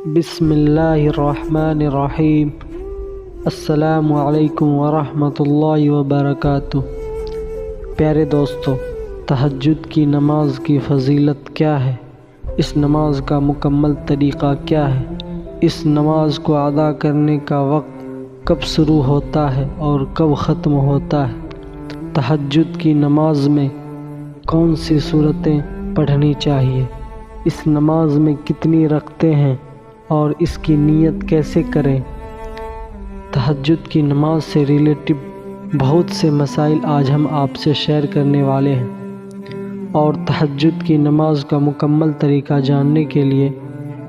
بسم اللہ الرحمن الرحیم۔ السلام علیکم ورحمۃ اللہ وبرکاتہ۔ پیارے دوستو، تہجد کی نماز کی فضیلت کیا ہے؟ اس نماز کا مکمل طریقہ کیا ہے؟ اس نماز کو ادا کرنے کا وقت کب شروع ہوتا ہے اور کب ختم ہوتا ہے؟ تہجد کی نماز میں کون سی صورتیں پڑھنی چاہیے؟ اس نماز میں کتنی رکعتیں ہیں اور اس کی نیت کیسے کریں؟ تہجد کی نماز سے ریلیٹو بہت سے مسائل آج ہم آپ سے شیئر کرنے والے ہیں، اور تہجد کی نماز کا مکمل طریقہ جاننے کے لیے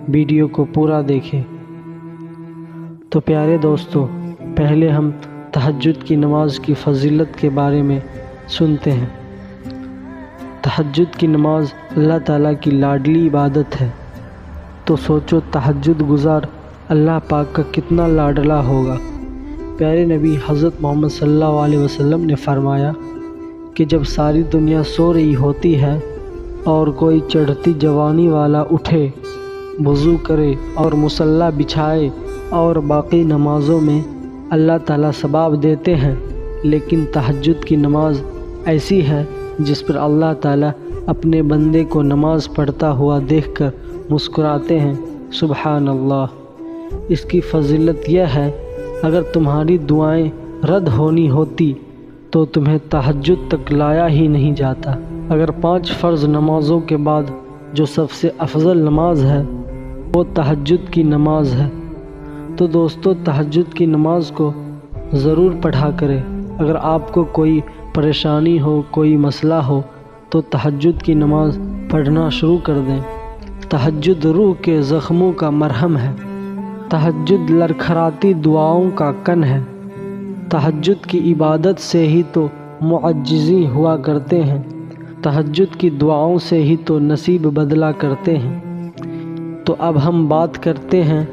ویڈیو کو پورا دیکھیں۔ تو پیارے دوستو، پہلے ہم تہجد کی نماز کی فضیلت کے بارے میں سنتے ہیں۔ تہجد کی نماز اللہ تعالیٰ کی لاڈلی عبادت ہے، تو سوچو تہجد گزار اللہ پاک کا کتنا لاڈلا ہوگا۔ پیارے نبی حضرت محمد صلی اللہ علیہ وسلم نے فرمایا کہ جب ساری دنیا سو رہی ہوتی ہے اور کوئی چڑھتی جوانی والا اٹھے، وضو کرے اور مصلی بچھائے اور باقی نمازوں میں اللہ تعالیٰ ثواب دیتے ہیں، لیکن تہجد کی نماز ایسی ہے جس پر اللہ تعالیٰ اپنے بندے کو نماز پڑھتا ہوا دیکھ کر مسکراتے ہیں۔ سبحان اللہ۔ اس کی فضیلت یہ ہے، اگر تمہاری دعائیں رد ہونی ہوتی تو تمہیں تہجد تک لایا ہی نہیں جاتا۔ اگر 5 فرض نمازوں کے بعد جو سب سے افضل نماز ہے وہ تہجد کی نماز ہے، تو دوستو تہجد کی نماز کو ضرور پڑھا کرے۔ اگر آپ کو کوئی پریشانی ہو، کوئی مسئلہ ہو، تو تہجد کی نماز پڑھنا شروع کر دیں۔ تہجد روح کے زخموں کا مرہم ہے۔ تہجد لڑکھڑاتی دعاؤں کا کن ہے۔ تہجد کی عبادت سے ہی تو معجزین ہوا کرتے ہیں، تہجد کی دعاؤں سے ہی تو نصیب بدلا کرتے ہیں۔ تو اب ہم بات کرتے ہیں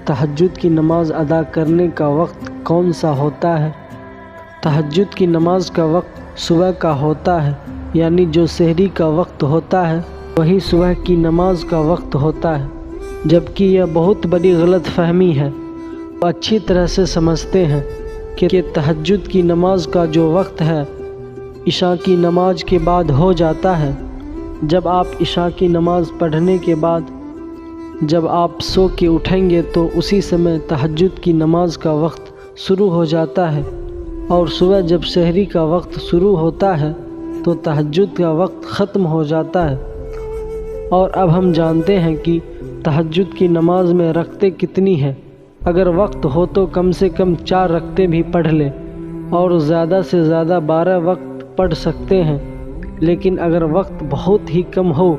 تہجد کی نماز ادا کرنے کا وقت کون سا ہوتا ہے۔ تہجد کی نماز کا وقت صبح کا ہوتا ہے، یعنی جو سحری کا وقت ہوتا ہے وہی صبح کی نماز کا وقت ہوتا ہے، جبکہ یہ بہت بڑی غلط فہمی ہے۔ وہ اچھی طرح سے سمجھتے ہیں کہ تہجد کی نماز کا جو وقت ہے عشاء کی نماز کے بعد ہو جاتا ہے۔ جب آپ عشاء کی نماز پڑھنے کے بعد جب آپ سو کے اٹھیں گے تو اسی سمے تہجد کی نماز کا وقت شروع ہو جاتا ہے، اور صبح جب سحری کا وقت شروع ہوتا ہے تو تہجد کا وقت ختم ہو جاتا ہے۔ اور اب ہم جانتے ہیں کہ تہجد کی نماز میں رکعتیں کتنی ہیں۔ اگر وقت ہو تو کم سے کم 4 رکعتیں بھی پڑھ لیں، اور زیادہ سے زیادہ 12 وقت پڑھ سکتے ہیں، لیکن اگر وقت بہت ہی کم ہو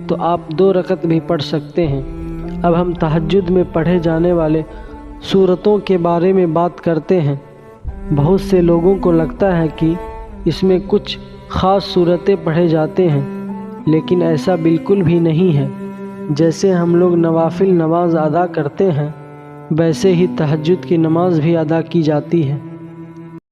تو آپ 2 رکعت بھی پڑھ سکتے ہیں۔ اب ہم تہجد میں پڑھے جانے والے سورتوں کے بارے میں بات کرتے ہیں۔ بہت سے لوگوں کو لگتا ہے کہ اس میں کچھ خاص سورتیں پڑھے جاتے ہیں، لیکن ایسا بالکل بھی نہیں ہے۔ جیسے ہم لوگ نوافل نماز ادا کرتے ہیں، ویسے ہی تہجد کی نماز بھی ادا کی جاتی ہے۔